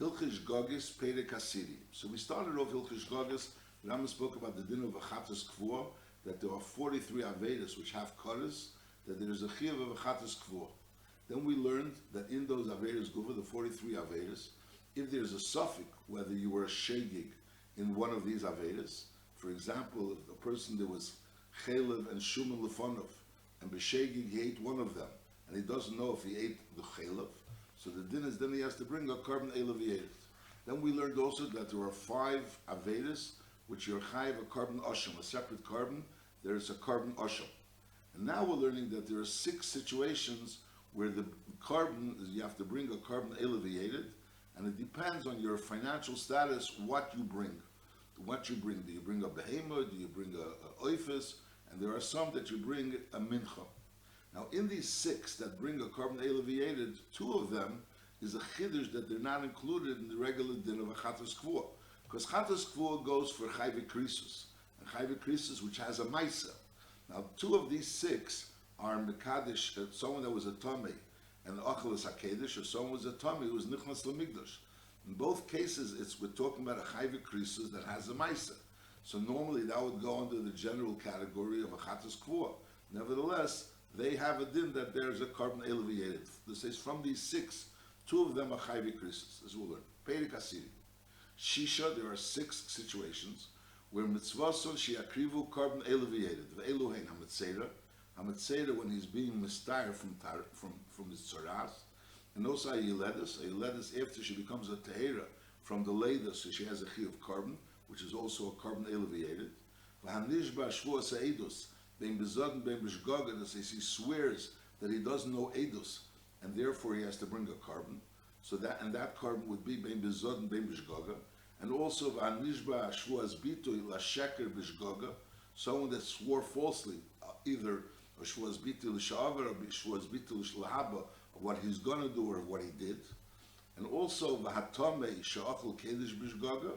Hilchos Shegagos Perek Hasiri. So we started off Hilchos Shegagos. Rambam spoke about the din of Achatos Kvuah, that there are 43 Avedas which have Koros, that there is a Chiyuv of Achatos Kvuah. Then we learned that in those Avedas Gufa, the 43 Avedas, if there's a suffix, whether you were a Shegig in one of these Avedas, for example, if a person there was Chelev and Shuman Lefonov, and B'Shegig he ate one of them, and he doesn't know if he ate the Chelev, so the din is then he has to bring a carbon elevated. Then we learned also that there are 5 Avedas which are chayiv a carbon osham, a separate carbon. There is a carbon osham. And now we're learning that there are 6 situations where the carbon, you have to bring a carbon elevated, and it depends on your financial status what you bring. What you bring, do you bring a behemoth, do you bring a oifis, and there are some that you bring a mincha. Now in these 6 that bring a carbon elevated, 2 of them is a chiddush that they're not included in the regular din of a chatos kvuah. Because chatos kvuah goes for chayve krisus, and chayve krisus which has a maisa. Now 2 of these 6 are mekadesh, someone that was a tamei, and achelis hakedesh, or someone was a tamei who was nichnas lemigdash. In both cases, we're talking about a chayve krisus that has a maisa. So normally that would go under the general category of a chatos kvuah. Nevertheless, they have a din that there's a carbon elevated. This says from these 6, 2 of them are chayve krisus, as we'll learn. Perek Hasiri. Shisha, there are 6 situations where mitzvason shiakrivu carbon elevated. Ve'eluhen hamitzera. Hamitzera when he's being mistar from his tzaras. And also a yiledus after she becomes a tehera from the leda, so she has a chi of carbon, which is also a carbon elevated. V'hanishba shvua sa'edus. Bein bezodin bein b'shgaga, that says he swears that he doesn't know edus, and therefore he has to bring a carbon. So that carbon would be bein bezodin bein b'shgaga. And also v'hanishba shvuas bitoy la sheker b'shgaga, someone that swore falsely, either shvuas bitoy l'sha'avar or shvuas bitoy l'haba, of what he's going to do or what he did. And also v'hatamei she'achol kedesh b'shgaga,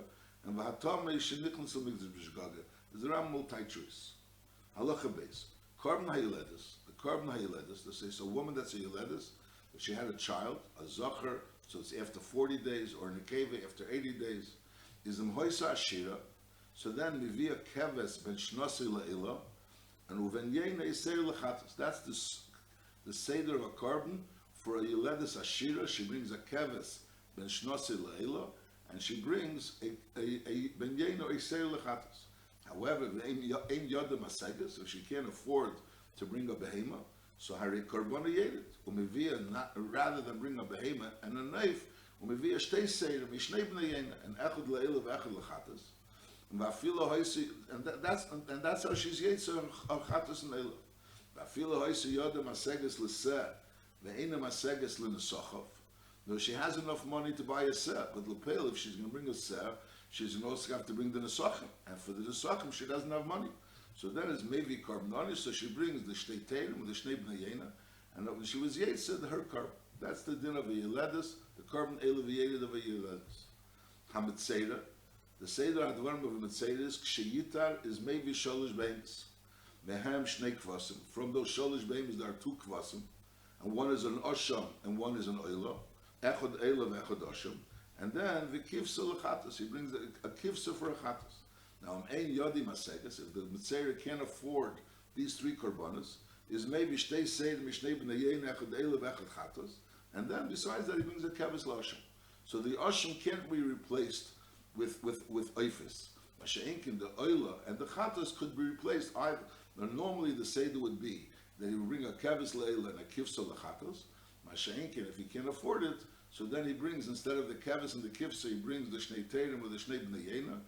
and v'hatamei she'nichnas l'migdash b'shgaga. There's around multi-choice. Halacha base. Carbon hayiledus. The carbon hayiledus, they say, so a woman that's a yiledus, if she had a child, a zachar, so it's after 40 days, or nekeva after 80 days, is mhoisa ashira, so then mivia keves ben shnasi la'ila, and uven yena yisei lechatas. That's the seder of a carbon for a yiledus ashira. She brings a keves ben shnasi la'ila, and she brings a ben yena yisei lechatas. However, ein yodem asegas, if she can't afford to bring a behema, so hari carbon yedit, umivia, rather than bring a behema and a knife, umivia shtei seder mishnei bnei yena, and echad la'ila v'echad lechatas, and v'afilo haisi, and that's how she's yetzer of chatas and leila. V'afilo haisi yodem asegas l'seh, ve'enem asegas l'nesochav. No, she has enough money to buy a seh, but l'peil, if she's going to bring a seh, she's going to also have to bring the nesachim, and for the nesachim she doesn't have money. So then it's maybe carbonani, so she brings the shtei teirim with the shnei bnei yena, and when she was yetzer, her carbon. That's the din of a yiledus, the carbon elevated of a yiledus. Hamitzera, the seder advarim of a mitzera is ksheyitar is maybe sholish beimis, mehem shnei kvasim. From those sholish beimis there are 2 kvasim, and one is an osham and one is an oila, echad oila v'echad osham. And then the kivsa lechatas, he brings a kivsa for a chatas. Now, ein yodi masegas, if the mitzera can't afford these 3 korbanos, is maybe shtei seid mishnei b'nei yein echad eilev echad chatas, and then besides that he brings a kevis l'asham. So the asham can't be replaced with oifis. Masha'inkin, the oila and the chatas could be replaced either. Now, normally the seder would be that he would bring a kevis l'eila and a kivsa lechatas. Masha'inkin, if he can't afford it, so then he brings, instead of the kevis and the kivsa, he brings the shnei teirim with the shnei bnei yena.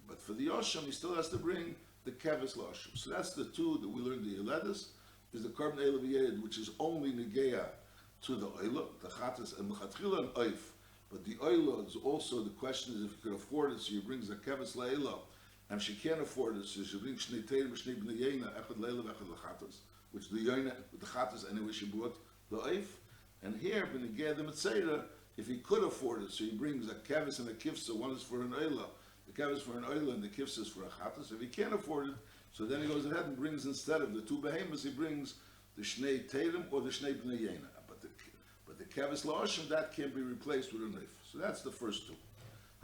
But for the osham, he still has to bring the kevis l'osham. So that's the 2 that we learned. The yiledus is the carbon elevated, which is only negeya to the oila, the chatas, and mechatchila and oif. But the oila is also, the question is if you could afford it, so he brings the kevis la'ila, and if she can't afford it, so she brings shnei teirim, shnei bnei yena, echad la'ila, echad l'chatas, which the yena, the chatas, anyway, she brought the oif. And here, b'negeya the mitzera, if he could afford it, so he brings a kevis and a kivsa, one is for an oila, the kevis for an oila and the kivsa is for a chatas. If he can't afford it, so then he goes ahead and brings, instead of the 2 behemoths, he brings the shnei teirim or the shnei bnei yena. But the kevis la'ashim, that can't be replaced with a knife. So that's the first two.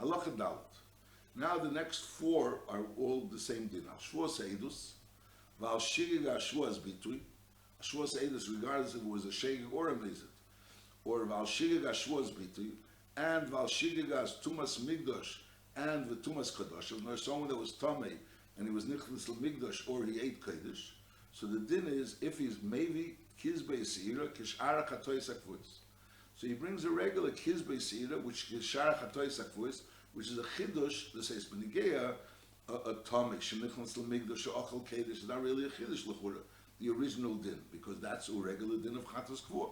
Halacha Dalet. Now the next four are all the same din. Shvuas Eidus, Val Shigig Shvuas Bitui, Shvuas Eidus regardless if it was a Shegag or a Mezit, or Val Shigig Shvuas Bitui, and Val Shigig Tumas Migdosh, and the Tumas Kadosh. If there's someone that was Tomei, and he was Nichlis Migdosh, or he ate Kodesh, so the din is, if he's maybe Kizbei Seira, Kishara Chatoy Sakvuis. So he brings a regular Kizbei Seira, which is Shara Chatoy Sakvuis, which is a Chidush, that says Benigea, a Tomei, Shenichlis Migdosh, Ochel Kodesh, is not really a Chidush L'chura, the original din, because that's a regular din of Chatos Kvor.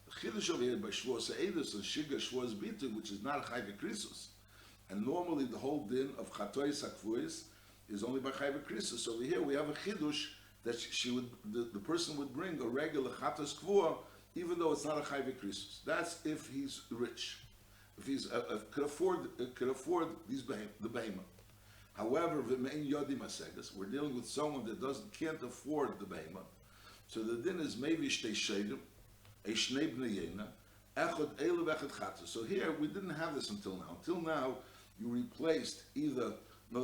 The Chidush over here by Shvuas Eidus and Shiga Shvuas Bitu, which is not a Chayve Krisus. And normally the whole din of Chatoy Sakvuis is only by Chayve Krisus. So over here we have a Chidush that the person would bring a regular Chatos Kvor, even though it's not a Chayve Krisus. That's if he's rich, if he's could afford the behemoth. However, v'mein yodi masegas, we're dealing with someone that can't afford the behemoth. So the din is maybe shtei shedim, a shnei bnei yena, echad elu v'echad chatos. So here we didn't have this until now. Until now, you replaced either the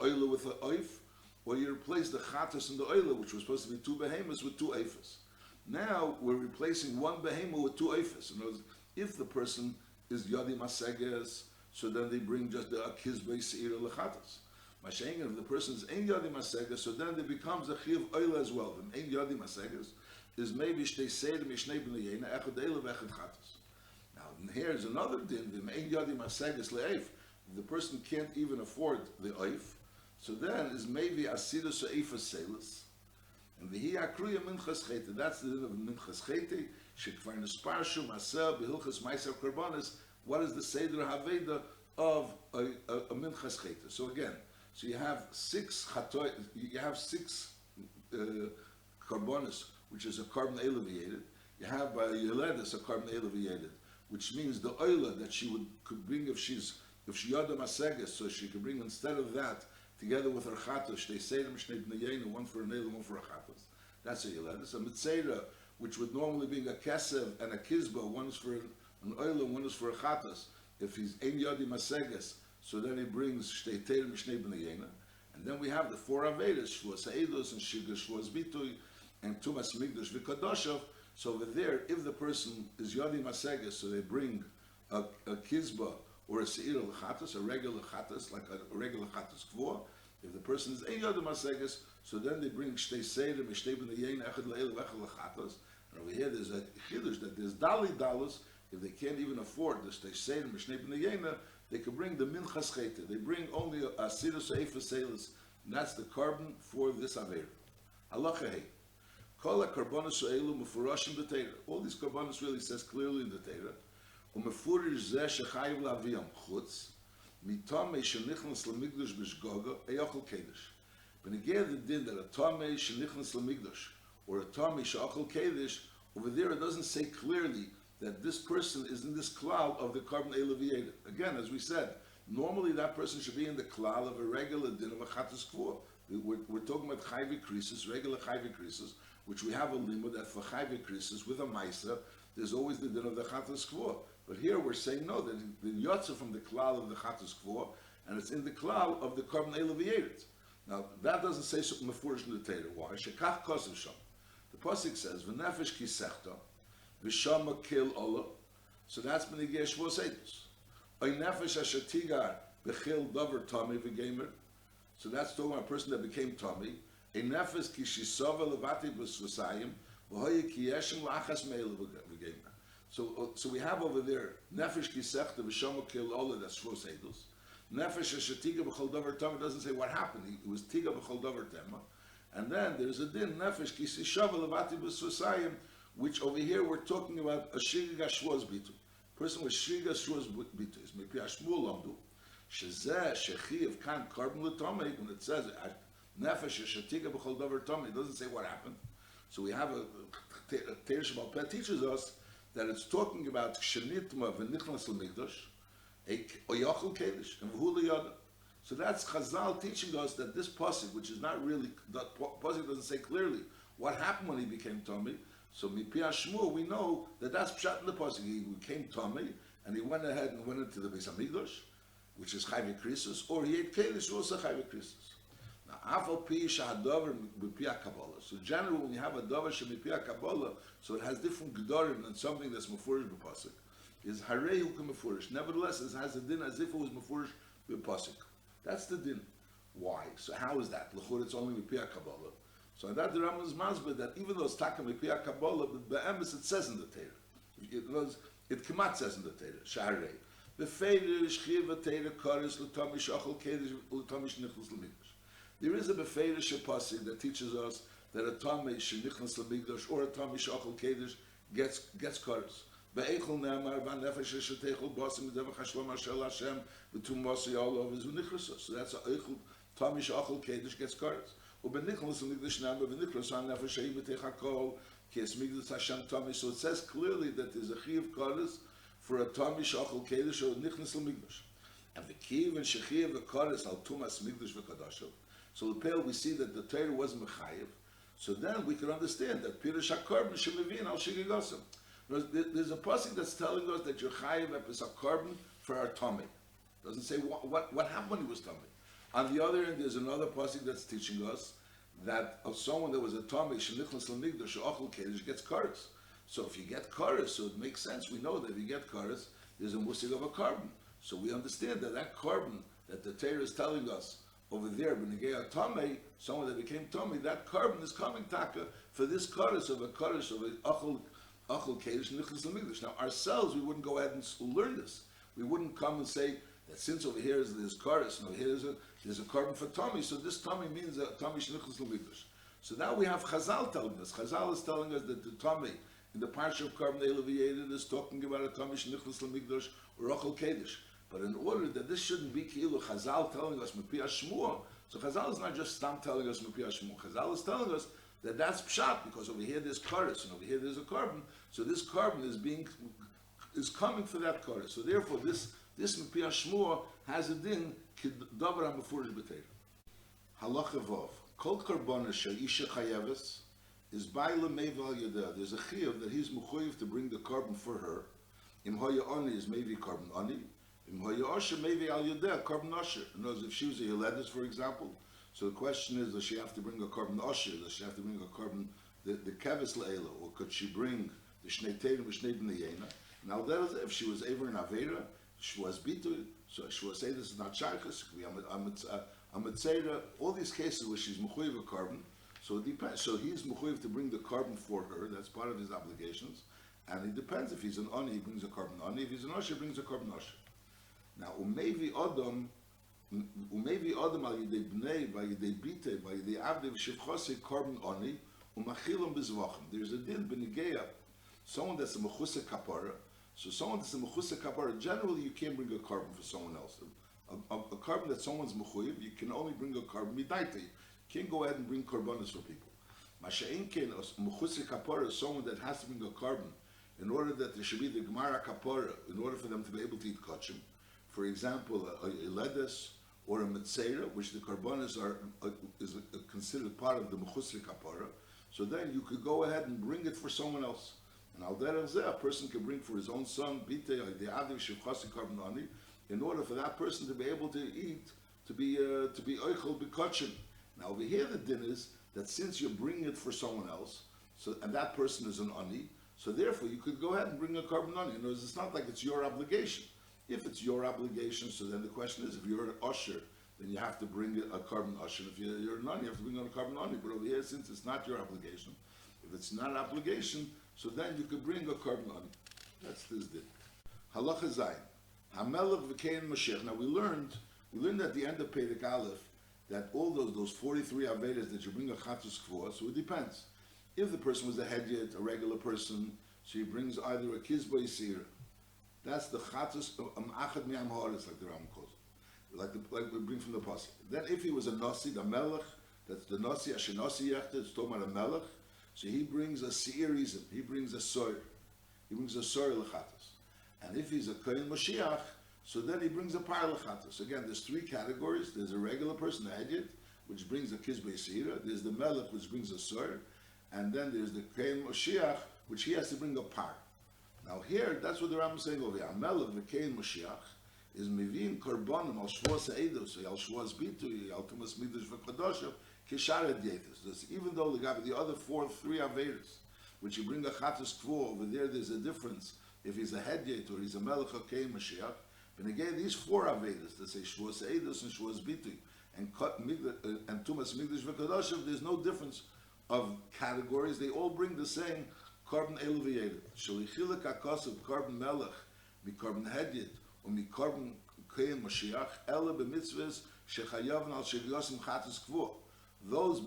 oila with the oif, or you replaced the chatos and the oila, which was supposed to be two behemoths, with two eifas. Now we're replacing one behemoth with two eifas. In other words, if the person is yodi masegas, so then they bring just the kizbei seira lechatos. Mashengen, if the person is ein yodi masegas, so then it becomes a chiv oila as well. The ein yodi masegas is maybe shtei seir mishnei b'nei yena echad eila v'echad chatos. Now here's another din. The ein yodi masegas le'eif. The person can't even afford the oif, so then is maybe asidus oifas selis. And the hiakruya minchas chete, that's the din of minchas chete, shekvar nesparshu maseh behilchas ma'aser korbanos. What is the seder haveda of a minchas chete? So again, so you have six korbanos, which is a carbon elevated. You have by Yeledis a carbon elevated, which means the oila that she could bring if she yada maseges, so she could bring instead of that together with her chatos, they say them shnei bnei one for an eila, one for a chatos. That's a Yeledis. A mitzera, which would normally be a kesev and a kizba, one is for an oila, one is for a chatos. If he's ein yadi maseges, so then he brings shtei terim shnei bnei. And then we have the four avedas, shvuas eidos and shiga shvuas bitui, and tumas migdosh v'kadoshov. So over there, if the person is yadi maseges, so they bring a kizba or a seir l'chatos, a regular chatos, like a regular chatos kvor. If the person is ein yadi maseges, so then they bring shtei seirim shnei bnei echad le'el v'echad l'chatos. And over here there's a chidush that there's dalos. If they can't even afford this, they say to Mishnei B'nei they could bring the minchas chete. They bring only a sidus eifa selis, and that's the carbon for this aver. Halacha hey, kol ha-karbonos ha'elu mefurashim b'teira. All these karbonos really says clearly in the Teira. U'mefurish zeh shechayiv la'aviyam chutz, mitamei shenichnas l'migdosh b'shgoga eyochel kedesh. B'negei the din that a tamei shenichnas l'migdosh, or a tamei she'ochel kedesh, over there it doesn't say clearly that this person is in this cloud of the carbon elevated. Again, as we said, normally that person should be in the cloud of a regular din of a chatos kvor. We're talking about chayve krisis, regular chayve krisis, which we have a limit that for chayve krisis with a maisa, there's always the din of the chatos kvor. But here we're saying no, that the yotza from the cloud of the chatos kvor, and it's in the cloud of the carbon elevated. Now that doesn't say something mefurish in the Torah. Why? Shekach kosev sham. The pasuk says v'nefesh kisechta. V'shama kil ola, so that's b'negei shvuas eidos. Oy nefesh asher tigar b'chil davar tami v'gemer, so that's talking about a person that became tami. A nefesh ki shisova levati b'svasayim v'hoye ki yeshem la'achas me'el v'gemer. So we have over there nefesh ki sechta v'shama kil ola, that's shvuas eidos. Nefesh asher tigar b'chil davar tami doesn't say what happened. It was tigar b'chil davar tema, and then there's a din nefesh ki shisova levati b'svasayim, which over here we're talking about a Shegagos shvuas bitu. Person with Shegagos shvuas bitu is maybe Ashmul Lamdu. Shezeh shechiv kan carbon l'tomei, when it says nefesh shetiga b'chol davar tomei, it doesn't say what happened. So we have a Teir Shabbat Peh teaches us that it's talking about shenitma v'nichnas l'migdosh, oyachol kedesh and v'hu liyada. So that's Chazal teaching us that this pasuk, which is not really, that pasuk doesn't say clearly what happened when he became tomei, So Mipia Shmuel, we know that that's Pshat in the Pasuk. He came Tomei, and he went ahead and went into the Beis Hamikdash, which is Chayve Krisus, or he ate Kedish, also Chayve Krisus. Now, Afal Pi Shahadavar Mipia Kabbalah. So generally, when you have a Davar Shemipia Kabbalah, so it has different Gedorim than something that's Mefurish B'Pasuk. Is Harei Hukum Mefurish. Nevertheless, it has a din as if it was Mefurish B'Pasuk. That's the din. Why? So how is that? L'chur, it's only Mipia Kabbalah. So that the Rambam is masbeh that even though it's Taka Mipia Kabbalah, but Be'emes it says in the Torah. It Kemat says in the Torah. Shaharei. Befeirish Chiv Torah Koris L'Tomish Ochel Kedish L'Tomish Nichlas L'Mikdash. There is a Befeirish Pasuk that teaches us that a Tomish Nichlas L'Mikdash or a Tomish Ochel Kedish gets Koris. Be'echel Nemar V'Nefesh Shetechel Basim D'Evach Hashlam Ashel Hashem V'Tum Masi all of his Unichlas. So that's a Echel Tomish Ochel Kedish gets Koris. So it says clearly that there's a chiv kodesh for a tamish achol kedesh or nichnas l'migdash, and the kiv and shechiv the kodesh al tumas migdash v'kadashel. So the pale we see that the Torah was mechayev. So then we can understand that pirush hakorban shemivin al Shegagos. There's a pasuk that's telling us that you're chayev epis hakorban for our tummy. Doesn't say what happened when he was tummy. On the other end, there's another pasuk that's teaching us that of someone that was a tummy shenichlas l'migdash ochel kedesh gets kares. So if you get kares, so it makes sense. We know that if you get kares, there's a musig of a carbon. So we understand that carbon that the Torah is telling us over there, b'negei tummy, someone that became tummy, that carbon is coming taka for this kares of a ochel kedesh nichlas l'migdash. Now ourselves, we wouldn't go ahead and learn this. We wouldn't come and say that since over here there's kares, and over here there's a carbon for tummy, so this tummy means a tummy shenichlas l'migdash. So now we have Chazal telling us. Chazal is telling us that the tummy in the parsha of Carbon Elevated is talking about a tummy shenichlas l'migdash or ochel kedesh. But in order that this shouldn't be ki'ilu Chazal telling us Mipia Shmuah, so Chazal is not just stam telling us Mipia Shmuah. Chazal is telling us that that's pshat, because over here there's kares and over here there's a carbon. So this carbon is coming for that kares. So therefore this Mipia Shmuah has a din davar hamefurish b'Torah. Halacha Vav. Kol karbona she'isha chayeves is baila meival yodeh. There's a chiyuv that he's mechuyev to bring the carbon for her. Im hoya oni is maybe carbon oni. Im hoya osher maybe al yodeh carbon osher. In other words, if she was a yoledis, for example, so the question is, does she have to bring a carbon osher? Does she have to bring a carbon the keves le'ela, or could she bring the shnei terim v'shnei b'nei yena? Now that is if she was ever in avera, she was bitu. So she will say this is not shaykhus. I'm a tzera. All these cases where she's mechuyev a carbon. So it depends. So he's mechuyev to bring the carbon for her. That's part of his obligations. And it depends. If he's an ani, he brings a carbon ani. If he's an osher, he brings a carbon osher. Now umevi adam al yidei bnei by yidei bite by yidei avdei v'shivchosei carbon ani umachilam bezvachim. There's a din b'negeya. Someone that's a mechusah kapara. So someone that's a mechusah kapara, generally you can't bring a carbon for someone else. A carbon that someone's mechuyev, you can only bring a carbon midaita. You can't go ahead and bring karbanos for people. Masha'inkin, a mechusah kapara is someone that has to bring a carbon in order that there should be the gemara kapara, in order for them to be able to eat kachim. For example, a ledes or a metzera, which the karbanos is considered part of the mechusah kapara. So then you could go ahead and bring it for someone else. And al derech zeh, a person can bring for his own son, bite, the adiv shivchasi carbon ani, in order for that person to be able to eat, to be oichel b'kachim. Now over here the din is that since you're bringing it for someone else, so and that person is an ani, so therefore you could go ahead and bring a carbon ani. In other words, it's not like it's your obligation. If it's your obligation, so then the question is, if you're an usher, then you have to bring a carbon usher. If you're an ani, you have to bring on a carbon ani. But over here, since it's not your obligation, if it's not an obligation, so then you could bring a carbon ani. That's this din. Halacha zayin. Hamelech v'kein Mashiach. Now we learned at the end of Perek Aleph that all those 43 avedas that you bring a chatus k'vua, so it depends. If the person was a hedyet, a regular person, so he brings either a kizba yisira. That's the chatus achad mi'am ha'aretz, like the Ram calls it, like we bring from the pasuk. Then if he was a nasi, the melech, that's the nasi asher nasi yechted, it's talking about a melech. So he brings a seirizim, he brings a soir, lechatus. And if he's a kohen Mashiach, so then he brings a par lechatus. Again, there's three categories. There's a regular person, the hedyet, which brings a kizbei seira. There's the melech, which brings a soir. and then there's the Kein Moshiach, which he has to bring a par. Now here, that's what the Rambam is saying over here. Amelech v'Kein Moshiach is mivin korbanim al shvos ha'edus, al shvos bitu, al tumas midrash v'kodoshav, kisharet yetis. Even though they got the other three avedas, which you bring a chatas kvo over there, there's a difference if he's a head yet or he's a melech Kein Moshiach. But again, these four avedas that say shvos ha'edus and shvos bitu and tumas midrash v'kodoshav, there's no difference of categories. They all bring the same korban elevated. Shalichilek akos of korban melech, mi korban hedyet, or mi korban Kein Moshiach, ele b'mitzvahs shechayavn al Shegagos chatas kvo. Those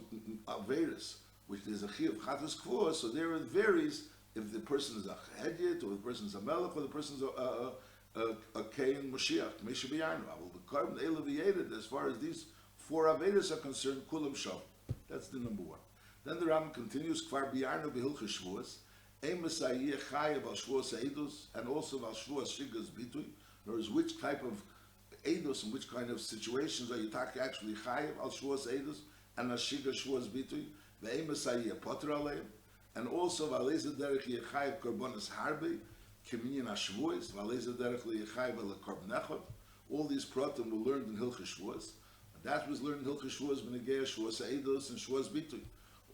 avedas, which there's a chi of chatas kvo, so there it varies if the person is a hedyet, or the person is a melech, or the person is a Kein Moshiach. Mesha b'yarnu. But the korban elevated, as far as these four avedas are concerned, kulam shav. That's the number one. Then the Rambam continues, Kvar biyarnu b'hilchos shvuos, ein mesayeh chayev al shvuos ha'edus, and also al shvuos shigas bitui. In other words, which type of edus and which kind of situations are you talking actually chayev al shvuos ha'edus and al shigas shvuos bitui? Ve'ein mesayeh poter aleim, and also v'aleza derech yeh chayev korbanos harbe, k'minyan ha'shvuos, v'aleza derech yeh chayev al korban echad. All these pratim were learned in hilchos shvuos. That was learned in hilchos shvuos b'negei shvuos ha'edus and shvuos bitui.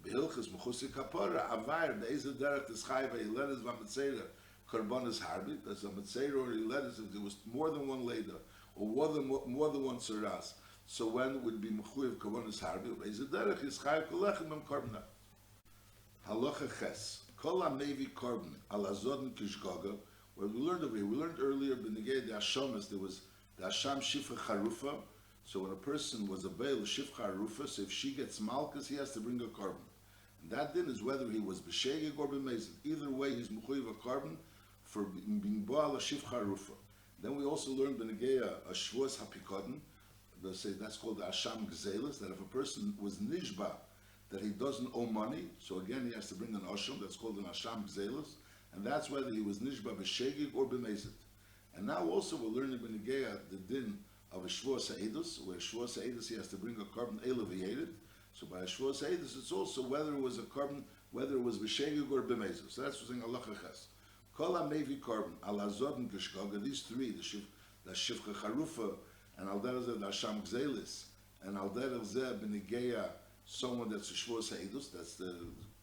Hilchas mechusik kapara avar the ezer derech is chayv letters v'amitzeira korbanos harbi. That's a mitzeira or letters if there was more than one leda or more than one saras. So when it would be mechuyev korbanos harbi, ezer derech is chayv kolechem b'm korbana. Halacha ches kol hamevi korban al azodin kishgaga. Where we learned over here, we learned earlier b'negei the hashamas there was the hasham shifcha charufa. So when a person was a bail shifcha harufa, so if she gets malchus, he has to bring a korban. That din is whether he was b'shegeg or b'mezid. Either way, he's mechuyev a korban for being boal a shifcha harufa. Then we also learned b'negeya a shvuos hapikoden. They say that's called the asham gzelis. That if a person was nishba that he doesn't owe money, so again he has to bring an osham. That's called an asham gzelis, and that's whether he was nishba b'shegeg or b'mezid. And now also we're learning b'negeya the din of a shvuos ha'edus, where shvuos ha'edus he has to bring a korban elevated. So by a shvuos ha'edus, it's also whether it was a korban, whether it was b'shegeg or b'mezuz. So that's what's saying halacha ches. Kol ha'mevi korban al hazodin kishgaga. These three, the shifcha charufa, and al derech zeh the hasham gzelis, and al derech zeh b'negeya someone that's a shvuos ha'edus, that's the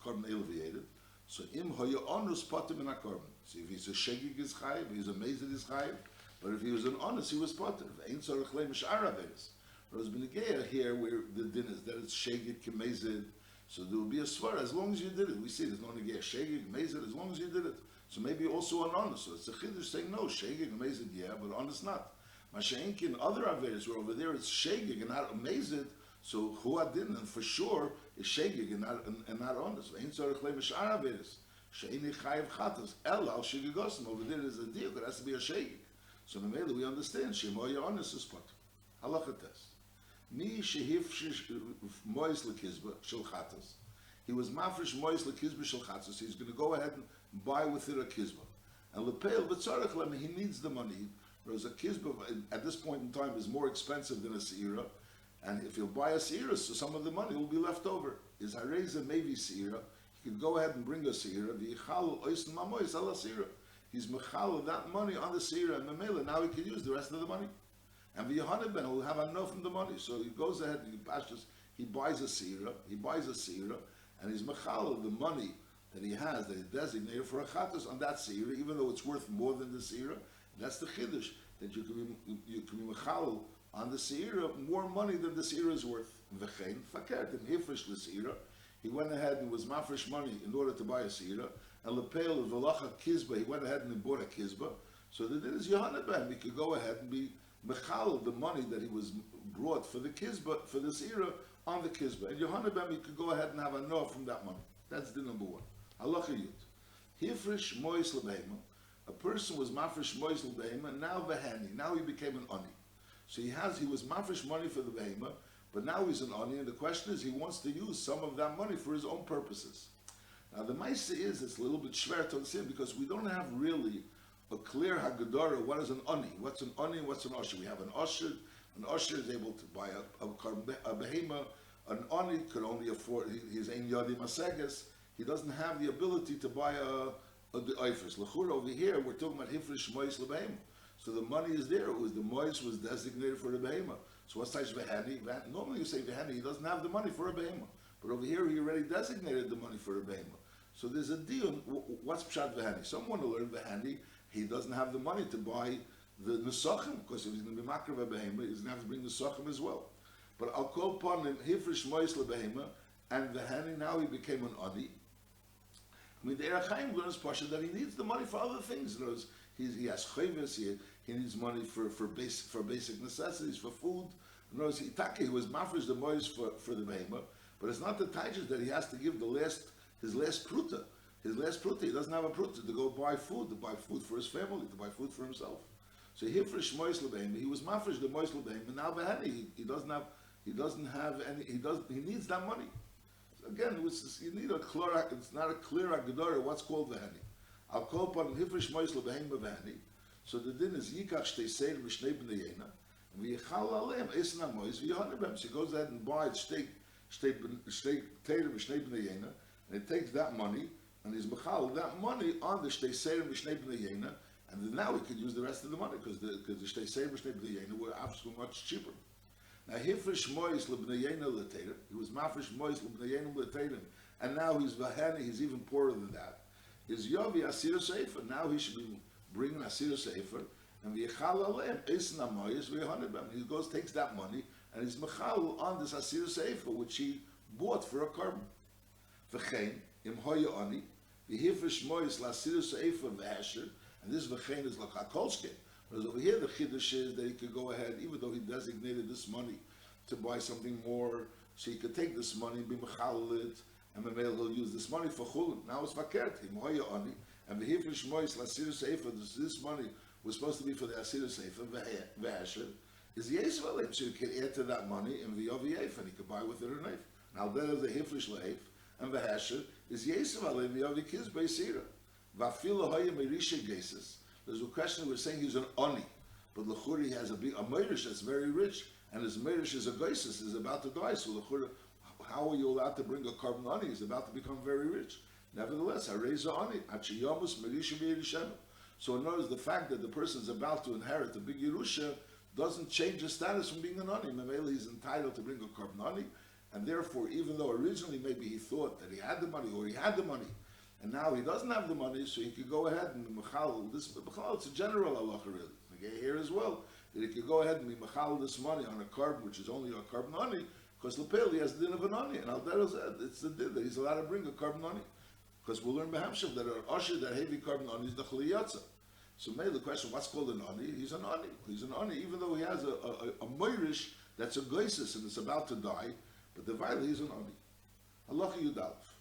korban elevated. So im hoya onus potem in a korban. So if he's a shegeg is chayiv, if he's a mezid is chayiv, but if he was an honest, he was potem. Ein tzorich leim sh'ar avedas. Whereas b'negeya here, where the din is that it's shegeg k'mezid, so there will be a svar as long as you did it. We see there's no negeya shegeg mezid as long as you did it. So maybe also an honest. So it's a chiddush saying no shegeg mezid, yeah, but honest not. Masha'inkin other avedas where over there it's shegeg and not mezid. So who adin and for sure is shegeg and not honest. Ein tzorich leim sh'ar avedas. She'ini chayiv chatas el al shegagosim. Over there is a deal. It has to be a shegeg. So in the middle we understand shemoya honest is potem. Halacha test. Mi shehifshish mois lekizba shel chatas. He was mafresh mois lekizba shel chatas. He's going to go ahead and buy with it a kizba. And lepeil v'tzarech lem, he needs the money. Whereas a kizba at this point in time is more expensive than a seira. And if he'll buy a seira, so some of the money will be left over. Is hareza maybe seira? He could go ahead and bring a seira. V'yichal oisn mamois ala seira. He's mechal that money on the seira and memela. Now he can use the rest of the money. And the Yohanan ben will have enough from the money. So he goes ahead and he buys a seira, and he's mechal the money that he has, that he designated for a chatas on that seira, even though it's worth more than the seira. That's the chiddush, that you can be mechal on the seira more money than the seira is worth. V'chein fakert, and hifresh the seira. He went ahead and was mafresh money in order to buy a seira. And lepeil v'lacha kizba, he went ahead and he bought a kizba. So that it is Yohanan ben, he could go ahead and be mechal the money that he was brought for the kizba, for this era, on the kizba. And Yohanan ben could go ahead and have enough from that money. That's the number one. Halacha yud. Hifresh mois lebehema. A person was mafresh mois lebehema, and now vehani. Now he became an ani. So he was mafresh money for the behema, but now he's an ani, and the question is he wants to use some of that money for his own purposes. Now the ma'aseh is, it's a little bit schwer to understand because we don't have really a clear Haggadah, what is an ani? What's an ani and what's an usher? We have an usher. An usher is able to buy a behema. An ani could only afford, he's ein yadi maseges. he doesn't have the ability to buy the oifers. L'chura over here, we're talking about hifrish mois lebehema. So the money is there. It was the mois was designated for the behema. So what's type vehani? Normally you say vehani, he doesn't have the money for a behema. But over here he already designated the money for a behema. So there's a deal. What's pshat vehani? Someone to learn vehani, he doesn't have the money to buy the nesachim, because if he's going to be makriv a behema, he's going to have to bring the nesachim as well. But I'll call upon him hifrish mois lebehema, and vehani now he became an ani. I mean, the Erech Chaim learns Pasha that he needs the money for other things. In other words, he has chayvus, he needs money for basic necessities, for food. In other words, he was mafresh the mois for the behema, but it's not the taijus that he has to give his last pruta. His last pruta, he doesn't have a pruta to go buy food for his family, to buy food for himself. So hifresh mois lebehema, he was mafresh the mois lebehema, and now behani, he doesn't have any, he needs that money. Again, you need a clear, it's not a clear agdara what's called vehani. I'll call upon hifrish mois lebehema vehani. So the din is yikach shtei seir mishnei b'nei yena, and v'yichal aleim esna mois v'yohaner b'hem. So he goes ahead and buys shtei teir mishnei b'nei yena, and he takes that money and he's mechal that money on the shtei seir mishnei b'nei yena, and then now he could use the rest of the money because the shtei seir mishnei b'nei yena were absolutely much cheaper. Now hifrish mois lebnei yena l'teir, he was mafresh mois lebnei yena l'teir, and now he's vahani, he's even poorer than that. Is Yovi Asir Sefer, now he should be bringing Asir Sefer, and v'yichal aleim esna mois v'yohaner b'hem. He goes, takes that money, and he's mechal on this Asir Sefer, which he bought for a carbon. V'chein, im hoya ani, v'hifrish mois l'Asir Sefer v'asher, and this v'chein is like hakolshke. Whereas over here the chiddush is that he could go ahead, even though he designated this money to buy something more, so he could take this money and be mechal it, and Mamel will use this money for chulun. Now it's vakert him hoya ani, and the hifrish mois l'asir sefer. This money was supposed to be for the asir sefer v'asher. Is yesef aleim, so he can add to that money and v'yovi eif, and he could buy with it a knife. Now that is the hifrish leif and v'asher is yesef aleim v'yovi kiz beisira. V'afilo hoya merisha gesis. There's a question. We're saying he's an ani, but l'churi has a meirish that's very rich, and his meirish is a gesis, is about to die. So l'churi, how are you allowed to bring a carbon ani? He's about to become very rich. Nevertheless, hareza ani achiyamus merisha v'yerishenu. So in other words, the fact that the person is about to inherit a big yerusha doesn't change his status from being an ani. Memele, he's entitled to bring a carbon ani, and therefore, even though originally maybe he thought that he had the money or he had the money, and now he doesn't have the money, so he could go ahead and mechal this. It's a general halacha really. Okay, here as well, that he could go ahead and be mechal this money on a carbon, which is only a carbon ani, because lepel he has the din of an ani, and it's the din that he's allowed to bring a carbon ani, because we'll learn behamshav that an usher that heavy carbon ani is the chaliyatza. So maybe the question, what's called an ani? He's an ani. He's an ani, even though he has a moirish that's a goisis and it's about to die, but the vile he's an ani. Halacha yudalef.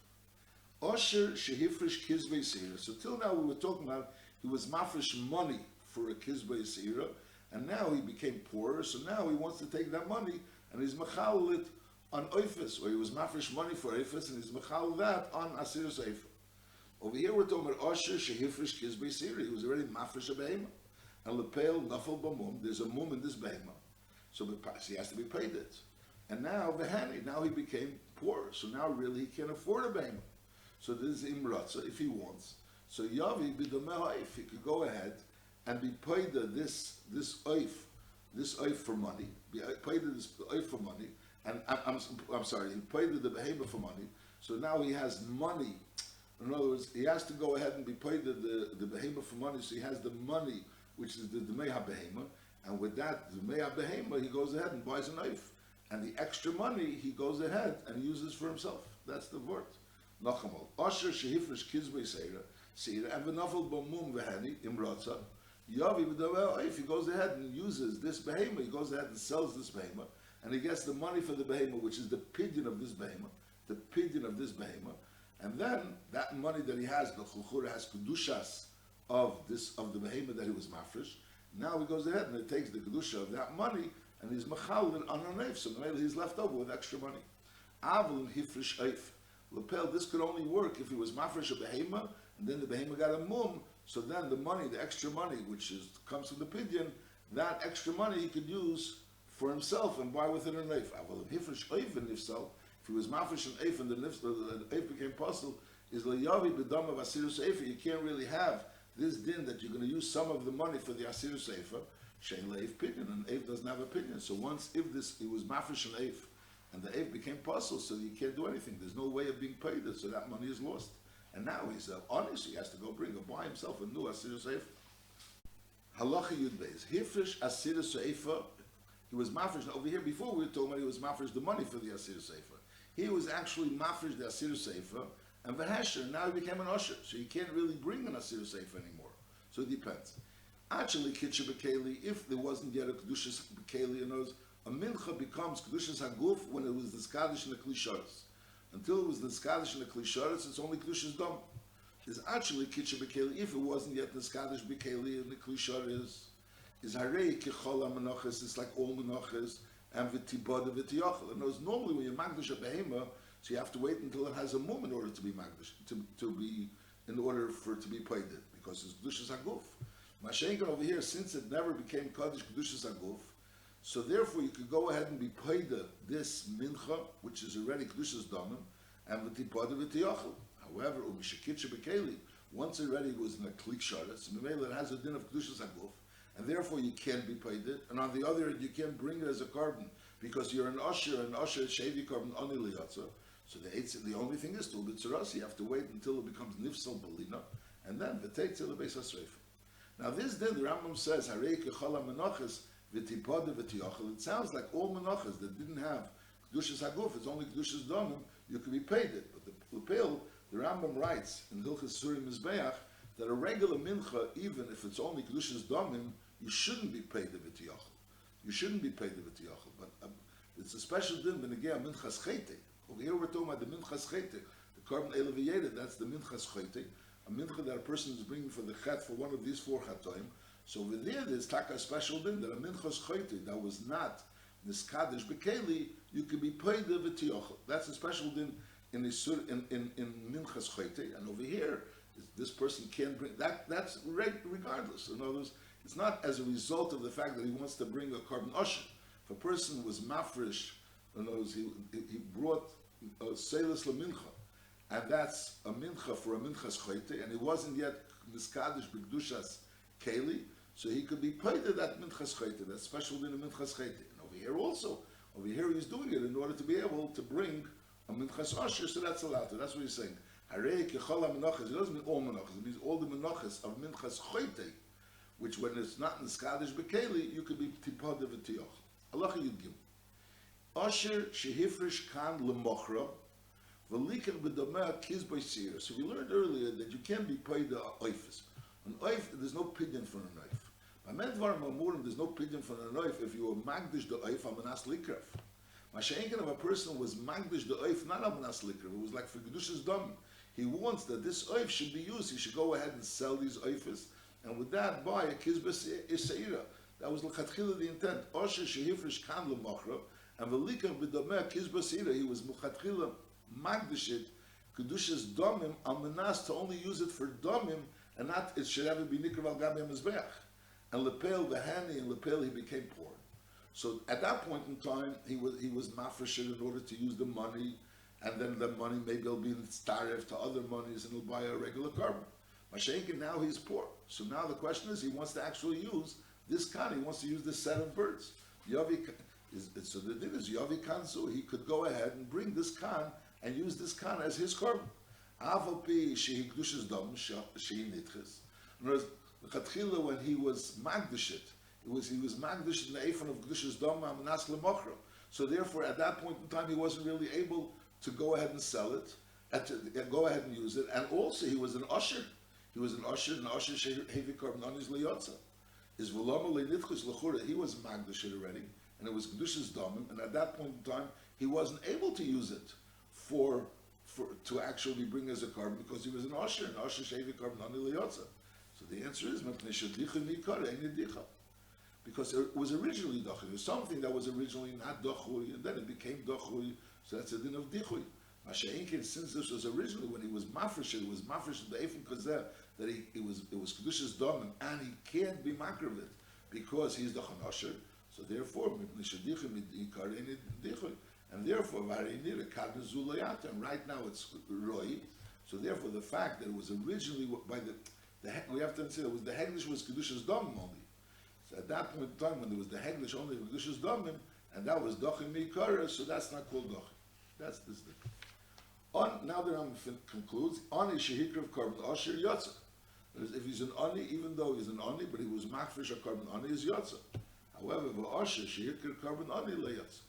Osher shehifresh kizvei seira. So till now we were talking about he was mafresh money for a kizvei seira, and now he became poorer. So now he wants to take that money and he's mechal it on oifis, or he was mafresh money for oifis and he's mechal that on asir sefer. Over here we're talking about Osher shehifresh kizvei seira. He was already mafresh a behema, and lepel nafel b'mum. There's a mum in this behema, so he has to be paid it. And now v'hani, now he became poor. So now really he can't afford a behema. So this is imratza if he wants. So Yavi b'domeh if he could go ahead and be paid this oif for money, be paid this oif for money, and I'm sorry, he paid the behemoth for money. So now he has money. In other words, he has to go ahead and be paid the behemoth for money. So he has the money, which is the meha behemoth, and with that the meha behemoth, he goes ahead and buys a knife, and the extra money he goes ahead and uses for himself. That's the word. Nachamol. Osher shehifresh kizvei seira, and v'nafel b'mum v'hani imratza. Yavi b'daveh, if he goes ahead and uses this behemoth, he goes ahead and sells this behemoth, and he gets the money for the behemoth, which is the pidyon of this behemoth, and then that money that he has, the chulchura has kedushas of the behemoth that he was mafresh. Now he goes ahead and he takes the kedusha of that money, and he's machal on a knife, so maybe he's left over with extra money. Avul hifresh oif. Lapel, this could only work if he was mafresh a behema, and then the behema got a mum, so then the money, the extra money, which comes from the pidyon, that extra money he could use for himself and buy with it an eif. If he was mafresh an eif and the eif became possible, is Layavi B'dam of Asir Seifa. You can't really have this din that you're going to use some of the money for the Asir Seifa. Shein Leif Pidyon, and Eif doesn't have a opinion. So once, if this, it was Mafresh and Eif, and the Eif became puzzle, so you can't do anything. There's no way of being paid, so that money is lost. And now he's honest, he has to go buy himself a new Asir Seifa. Halacha Yud Beis. Hifresh Asir Seifa. He was mafresh. Over here, before we were talking about he was mafresh the money for the Asir Seifa. He was actually mafresh the Asir Seifa, and Vahesher, now he became an usher. So you can't really bring an Asir Seifa anymore. So it depends. Actually, Kitcha Bekeli, if there wasn't yet a Kedushas Bekeli, you know, a Mincha becomes Kedushas Haguf when it was the Skadish and the Klisharis. Until it was the Skadish and the Klisharis, it's only Kedushas Dom. Is actually Kitcha Bekeli, if it wasn't yet the Skadish Bekeli and the Klisharis, is Harei Kichol HaMenachas, it's like all Menachas, and V'tibod V'tiyochel. And those normally when you Magdash a Behema, so you have to wait until it has a mum in order to be Magdash, to be, in order for it to be paid, because it's Kedushas Haguf. Mashenkin over here, since it never became Kaddish Kedushas Haguf, so therefore you could go ahead and be paid this Mincha, which is already Kedushas Damim, and V'tibod V'tiyochel. However, Umishakitcha Bekeli, once already was in a Klik Sharetz, Mimela it has a din of Kedushas Haguf, and therefore you can't be paid it. And on the other hand, you can't bring it as a carbon because you're an usher, and usher is shevi carbon oni liyatza. So the only thing is to b'tzuras. You have to wait until it becomes nifsal belina, and then v'teit till the beis hasreif. Now this din, the Rambam says harei kechol menachas v'tipod v'tiyachal. It sounds like all menachas that didn't have kedushas haguf, it's only kedushas domim. You could be paid it, but the Lepel, the Rambam writes in Hilchas Suri Mizbeach that a regular mincha, even if it's only kedushas domim, you shouldn't be paid the v'tiyachal. You shouldn't be paid the v'tiyachal. But it's a special din b'negei minchas chayte. Over here we're talking about the minchas chayte, the carbon eleviyeda. That's the minchas chayte, a mincha that a person is bringing for the chet for one of these 4 chatoim. So over there's taka special din that a minchas chayte that was not niskadish bekeli, you can be paid the v'tiyachal. That's a special din in minchas chayte. And over here, this person can't bring that. That's regardless. In other words, it's not as a result of the fact that he wants to bring a carbon usher. If a person was mafresh, in other words, he brought a seilas lemincha, and that's a mincha for a minchas choyte, and he wasn't yet miskadish b'kedushas keli, so he could be paid to that minchas choyte, that special din of minchas choyte. And over here also, over here he's doing it in order to be able to bring a minchas usher, so that's allowed to. That's what he's saying. Harei kechol ha-menachas. It doesn't mean all menachas. It means all the menachas of minchas choyte, which when it's not in Skadish Bekeli, you could be tipad v'tiyach. Allah Yud Gim. Asher shehifresh kan lemochra v'liken b'domeh kiz b'sir. So we learned earlier that you can't be paid the oifis. An oif, there's no pidyon for an oif. By medvar mamurim, there's no pidyon for an oif if you were magdish the oif amanas likraf. Masha'enken of a person was magdish the oif not amanas likraf. It was like for Kedushas Dam. He wants that this oif should be used. He should go ahead and sell these oifis, and with that buy a kizbas isaira. That was l'chatchila the intent. Osher shehifresh kan l'machra, and v'likach b'domeh kizbas isaira. He was l'chatchila magdashit kedushas domim al menas to only use it for domim, and not it should ever be nikra al gabi mizbeach. And lepel v'hani, and lepel he became poor. So at that point in time, he was mafresh in order to use the money, and then the money maybe will be starved to other monies, and he'll buy a regular carbon. Mashenkin, now he's poor. So now the question is, he wants to actually use this kan. He wants to use this set of birds. So the thing is, Yavi Kanzu, he could go ahead and bring this kan and use this kan as his carbon. Avapi shehi kdushas dom shehi nitches. In other words, Chatchila, when he was magdashit, he was magdash in the ephon of kdushas dom amanas lemochra. So therefore, at that point in time, he wasn't really able to go ahead and sell it, to go ahead and use it, and also he was an usher. He was an usher, and usher shehevi carbon on his liyotza. His volama le'nitchus l'chura, he was magdashit already, and it was kedushas domim, and at that point in time, he wasn't able to use it to actually bring as a carbon because he was an usher, and usher shehevi carbon on his liyotza. So the answer is because it was originally dachui. It was something that was originally not dachui, and then it became dachui. So that's a din of dichui. Masha'inkin, since this was originally when he was mafresh, it was mafresh the eifin kazeh that it was kedushas domim, and he can't be makravit because he's the chanasher. So therefore, and therefore, and right now it's roi So therefore, the fact that it was originally by we have to understand it was the Hegdish was Kedushas Domim only. So at that point in time, when there was the Hegdish only of Kedushas Domim, and that was Dochim Mikara, so that's not called Dochim. That's this thing. Now the Rambam concludes, Ani Shehikra of Korban Asher Yotza. If he's an Ani, even though he's an Ani, but he was Makfish a Korban Ani is Yotza. However, V'Asher Shehikra Korban Ani Le Yotza.